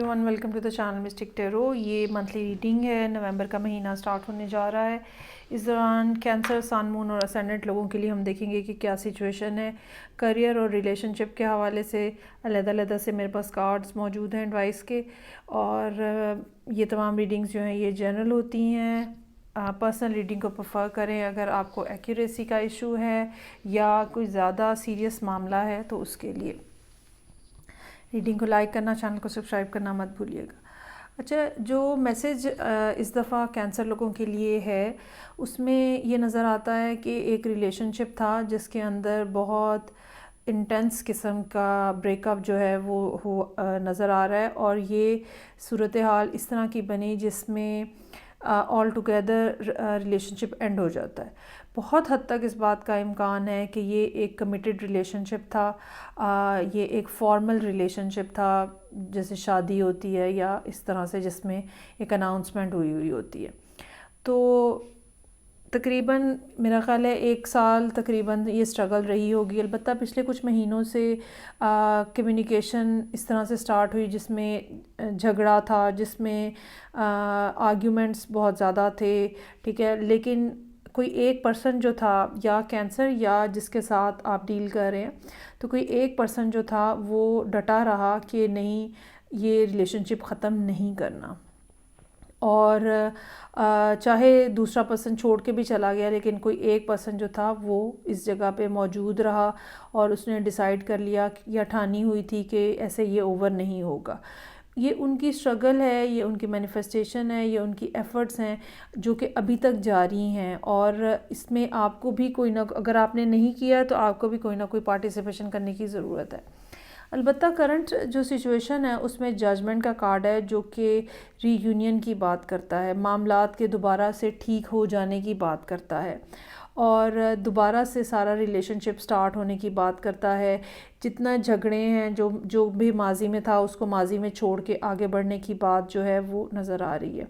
Everyone, welcome to the channel mystic tarot. ये monthly reading है। नवंबर का महीना स्टार्ट होने जा रहा है। इस दौरान कैंसर, सन, मून और असेंडेंट लोगों के लिए हम देखेंगे कि क्या सिचुएशन है। करियर और रिलेशनशिप के हवाले से अलग-अलग से मेरे पास कार्ड्स मौजूद हैं एडवाइस के। और ये तमाम रीडिंग्स जो हैं ये जनरल होती हैं। पर्सनल रीडिंग को प्रेफर करें अगर आपको एक्यूरेसी का इशू है या कोई ज़्यादा सीरियस मामला है तो उसके लिए। रीडिंग को लाइक करना, चैनल को सब्सक्राइब करना मत भूलिएगा। अच्छा, जो मैसेज इस दफ़ा कैंसर लोगों के लिए है उसमें ये नज़र आता है कि एक रिलेशनशिप था जिसके अंदर बहुत इंटेंस किस्म का ब्रेकअप जो है वो नज़र आ रहा है। और ये सूरत हाल इस तरह की बनी जिसमें ऑल टुगेदर रिलेशनशिप एंड हो जाता है। बहुत हद तक इस बात का इम्कान है कि ये एक कमिटेड रिलेशनशिप था। ये एक फॉर्मल रिलेशनशिप था, जैसे शादी होती है या इस तरह से जिसमें एक अनाउंसमेंट हुई होती है। तो तकरीबन मेरा ख़्याल है 1 साल तकरीबन ये स्ट्रगल रही होगी। अलबत्ता पिछले कुछ महीनों से कम्युनिकेशन इस तरह से स्टार्ट हुई जिसमें झगड़ा था, जिसमें आर्ग्यूमेंट्स बहुत ज़्यादा थे, ठीक है। लेकिन कोई एक पर्सन जो था, या कैंसर या जिसके साथ आप डील कर रहे हैं, तो कोई एक पर्सन जो था वो डटा रहा कि नहीं, ये रिलेशनशिप ख़त्म नहीं करना। और चाहे दूसरा पर्सन छोड़ के भी चला गया, लेकिन कोई एक पर्सन जो था वो इस जगह पे मौजूद रहा और उसने डिसाइड कर लिया या ठानी हुई थी कि ऐसे ये ओवर नहीं होगा। ये उनकी स्ट्रगल है, ये उनकी मैनिफेस्टेशन है, ये उनकी एफ़र्ट्स हैं जो कि अभी तक जारी हैं। और इसमें आपको भी कोई ना, अगर आपने नहीं किया तो आपको भी कोई ना कोई पार्टिसिपेशन करने की ज़रूरत है। अलबत्ता करंट जो सिचुएशन है उसमें जजमेंट का कार्ड है जो कि रीयूनियन की बात करता है, मामलात के दोबारा से ठीक हो जाने की बात करता है और दोबारा से सारा रिलेशनशिप स्टार्ट होने की बात करता है। जितना झगड़े हैं, जो भी माजी में था उसको माजी में छोड़ के आगे बढ़ने की बात जो है वो नज़र आ रही है।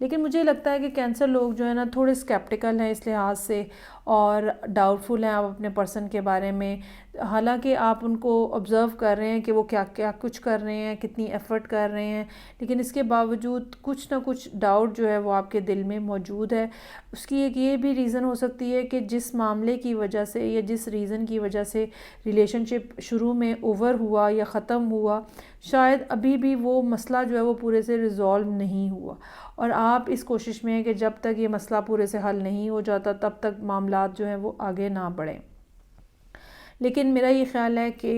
लेकिन मुझे लगता है कि कैंसर लोग जो है ना थोड़े स्केप्टिकल हैं इस लिहाज से और डाउटफुल हैं आप अपने पर्सन के बारे में। हालांकि आप उनको ऑब्ज़र्व कर रहे हैं कि वो क्या क्या कुछ कर रहे हैं, कितनी एफ़र्ट कर रहे हैं, लेकिन इसके बावजूद कुछ ना कुछ डाउट जो है वो आपके दिल में मौजूद है। उसकी एक ये भी रीज़न हो सकती है कि जिस मामले की वजह से या जिस रीज़न की वजह से रिलेशनशिप शुरू में ओवर हुआ या ख़त्म हुआ, शायद अभी भी वो मसला जो है वो पूरे से रिज़ॉल्व नहीं हुआ और आप इस कोशिश में हैं कि जब तक ये मसला पूरे से हल नहीं हो जाता तब तक मामलात जो हैं वो आगे ना बढ़ें। लेकिन मेरा ये ख़्याल है कि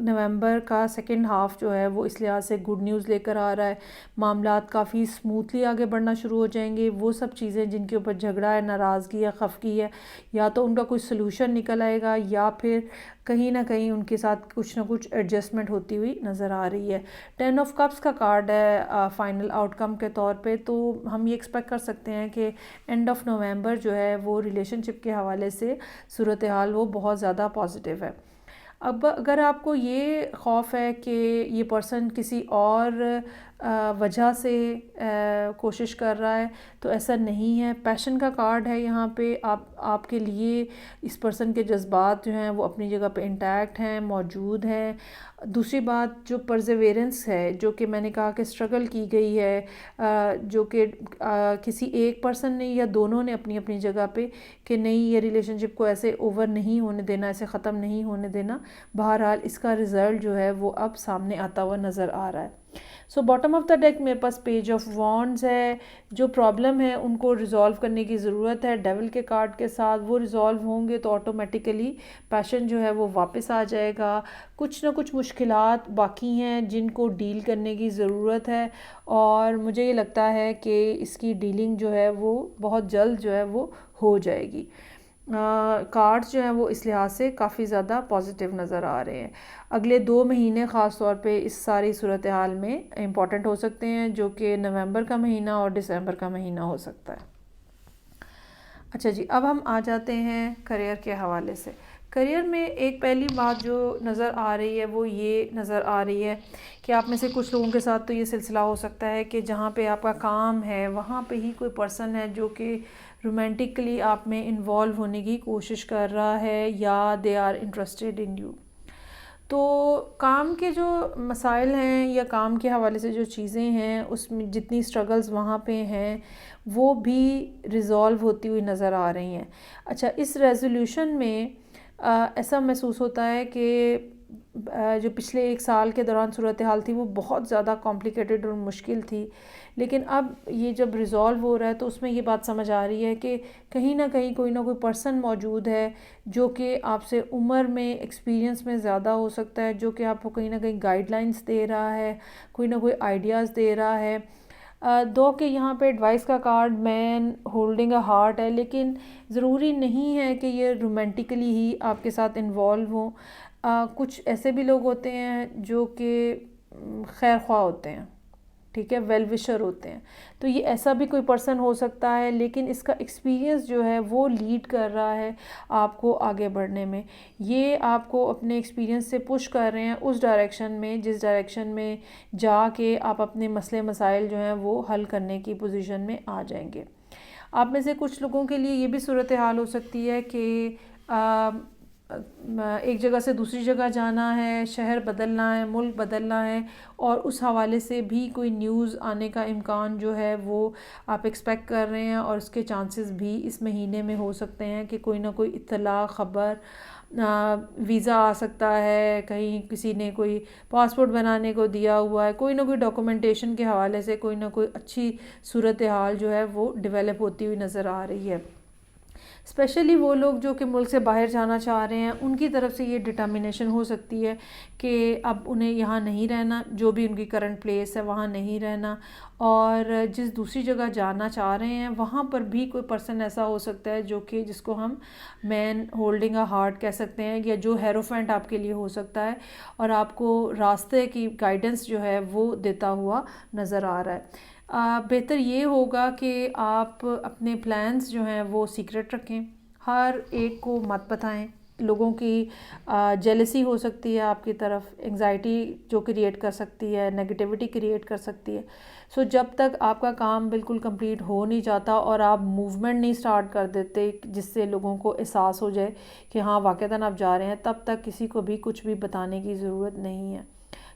नवंबर का सेकंड हाफ़ जो है वो इस लिहाज से गुड न्यूज़ लेकर आ रहा है। मामलात काफ़ी स्मूथली आगे बढ़ना शुरू हो जाएंगे। वो सब चीज़ें जिनके ऊपर झगड़ा है, नाराज़गी है, खफगी है, या तो उनका कोई सलूशन निकल आएगा या फिर कहीं ना कहीं उनके साथ कुछ ना कुछ एडजस्टमेंट होती हुई नज़र आ रही है। 10 ऑफ कप्स का कार्ड है फ़ाइनल आउटकम के तौर पे, तो हम ये एक्सपेक्ट कर सकते हैं कि एंड ऑफ नवंबर जो है वो रिलेशनशिप के हवाले से सूरत हाल वो बहुत ज़्यादा पॉजिटिव है। अब अगर आपको ये ख़ौफ़ है कि ये पर्सन किसी और वजह से कोशिश कर रहा है, तो ऐसा नहीं है। पैशन का कार्ड है यहाँ पे। आपके लिए इस पर्सन के जज्बात जो हैं वो अपनी जगह पे इंटैक्ट हैं, मौजूद हैं। दूसरी बात, जो परसेवेरेंस है, जो कि मैंने कहा कि स्ट्रगल की गई है, जो कि किसी एक पर्सन ने या दोनों ने अपनी अपनी जगह पे कि नहीं, ये रिलेशनशिप को ऐसे ओवर नहीं होने देना, ऐसे ख़त्म नहीं होने देना। बहरहाल इसका रिज़ल्ट जो है वो अब सामने आता हुआ नज़र आ रहा है। So bottom of the deck मेरे पास पेज ऑफ वॉन्ड्स है। जो प्रॉब्लम है उनको रिज़ॉल्व करने की ज़रूरत है। डेविल के कार्ड के साथ वो रिज़ॉल्व होंगे तो ऑटोमेटिकली पैशन जो है वो वापस आ जाएगा। कुछ ना कुछ मुश्किलात बाकी हैं जिनको डील करने की ज़रूरत है और मुझे ये लगता है कि इसकी डीलिंग जो है वो बहुत जल्द जो है वो हो जाएगी। कार्ड्स जो हैं वो इस लिहाज से काफ़ी ज़्यादा पॉजिटिव नज़र आ रहे हैं। अगले 2 महीने ख़ास तौर पे इस सारी सूरत हाल में इम्पॉर्टेंट हो सकते हैं, जो कि नवंबर का महीना और दिसंबर का महीना हो सकता है। अच्छा जी, अब हम आ जाते हैं करियर के हवाले से। करियर में एक पहली बात जो नज़र आ रही है वो ये नज़र आ रही है कि आप में से कुछ लोगों के साथ तो ये सिलसिला हो सकता है कि जहाँ पे आपका काम है वहाँ पे ही कोई पर्सन है जो कि रोमांटिकली आप में इन्वॉल्व होने की कोशिश कर रहा है या they are interested in you. تو کام کے جو مسائل ہیں یا کام کے حوالے سے جو چیزیں ہیں اس میں جتنی اسٹرگلز وہاں پہ ہیں وہ بھی ریزالو ہوتی ہوئی نظر آ رہی ہیں. اچھا، اس ریزولوشن میں ایسا محسوس ہوتا ہے کہ جو پچھلے 1 سال کے دوران صورتحال تھی وہ بہت زیادہ کمپلیکیٹڈ اور مشکل تھی، لیکن اب یہ جب ریزالو ہو رہا ہے تو اس میں یہ بات سمجھ آ رہی ہے کہ کہیں نہ کہیں کوئی نہ کوئی پرسن موجود ہے جو کہ آپ سے عمر میں ایکسپیرینس میں زیادہ ہو سکتا ہے، جو کہ آپ کو کہیں نہ کہیں گائیڈ لائنس دے رہا ہے، کوئی نہ کوئی آئیڈیاز دے رہا ہے. دو کہ یہاں پہ ایڈوائس کا card man holding a heart ہے، لیکن ضروری نہیں ہے کہ یہ رومانٹیکلی ہی آپ کے ساتھ انوالو ہوں. کچھ ایسے بھی لوگ ہوتے ہیں جو کہ خیر خواہ ہوتے ہیں، ٹھیک ہے، ویل وشر ہوتے ہیں. تو یہ ایسا بھی کوئی پرسن ہو سکتا ہے، لیکن اس کا ایکسپیرینس جو ہے وہ لیڈ کر رہا ہے آپ کو آگے بڑھنے میں. یہ آپ کو اپنے ایکسپیرینس سے پش کر رہے ہیں اس ڈائریکشن میں جس ڈائریکشن میں جا کے آپ اپنے مسئلے مسائل جو ہیں وہ حل کرنے کی پوزیشن میں آ جائیں گے. آپ میں سے کچھ لوگوں کے لیے یہ بھی صورتحال ہو سکتی ہے کہ ایک جگہ سے دوسری جگہ جانا ہے، شہر بدلنا ہے، ملک بدلنا ہے، اور اس حوالے سے بھی کوئی نیوز آنے کا امکان جو ہے وہ آپ ایکسپیکٹ کر رہے ہیں، اور اس کے چانسز بھی اس مہینے میں ہو سکتے ہیں کہ کوئی نہ کوئی اطلاع، خبر، ویزا آ سکتا ہے، کہیں کسی نے کوئی پاسپورٹ بنانے کو دیا ہوا ہے، کوئی نہ کوئی ڈاکومنٹیشن کے حوالے سے کوئی نہ کوئی اچھی صورتحال جو ہے وہ ڈیولپ ہوتی ہوئی نظر آ رہی ہے. اسپیشلی وہ لوگ جو کہ ملک سے باہر جانا چاہ رہے ہیں ان کی طرف سے یہ ڈٹرمنیشن ہو سکتی ہے کہ اب انہیں یہاں نہیں رہنا، جو بھی ان کی کرنٹ پلیس ہے وہاں نہیں رہنا، اور جس دوسری جگہ جانا چاہ رہے ہیں وہاں پر بھی کوئی پرسن ایسا ہو سکتا ہے جو کہ جس کو ہم مین ہولڈنگ اے ہارٹ کہہ سکتے ہیں، یا جو ہیروفینٹ آپ کے لیے ہو سکتا ہے اور آپ کو راستے کی گائیڈنس جو ہے وہ دیتا ہوا نظر آ رہا ہے. بہتر یہ ہوگا کہ آپ اپنے پلانز جو ہیں وہ سیکرٹ رکھیں، ہر ایک کو مت بتائیں. لوگوں کی جیلسی ہو سکتی ہے آپ کی طرف، انگزائٹی جو کریٹ کر سکتی ہے، نیگیٹیوٹی کریٹ کر سکتی ہے. سو جب تک آپ کا کام بالکل کمپلیٹ ہو نہیں جاتا اور آپ موومنٹ نہیں سٹارٹ کر دیتے جس سے لوگوں کو احساس ہو جائے کہ ہاں واقعتاً آپ جا رہے ہیں، تب تک کسی کو بھی کچھ بھی بتانے کی ضرورت نہیں ہے.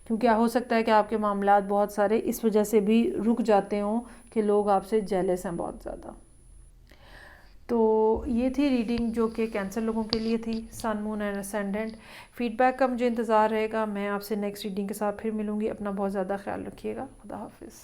کیونکہ ہو سکتا ہے کہ آپ کے معاملات بہت سارے اس وجہ سے بھی رک جاتے ہوں کہ لوگ آپ سے جیلس ہیں بہت زیادہ. تو یہ تھی ریڈنگ جو کہ کینسر لوگوں کے لیے تھی، سن، مون اینڈ اسینڈنٹ. فیڈ بیک کا مجھے انتظار رہے گا. میں آپ سے نیکسٹ ریڈنگ کے ساتھ پھر ملوں گی. اپنا بہت زیادہ خیال رکھیے گا. خدا حافظ.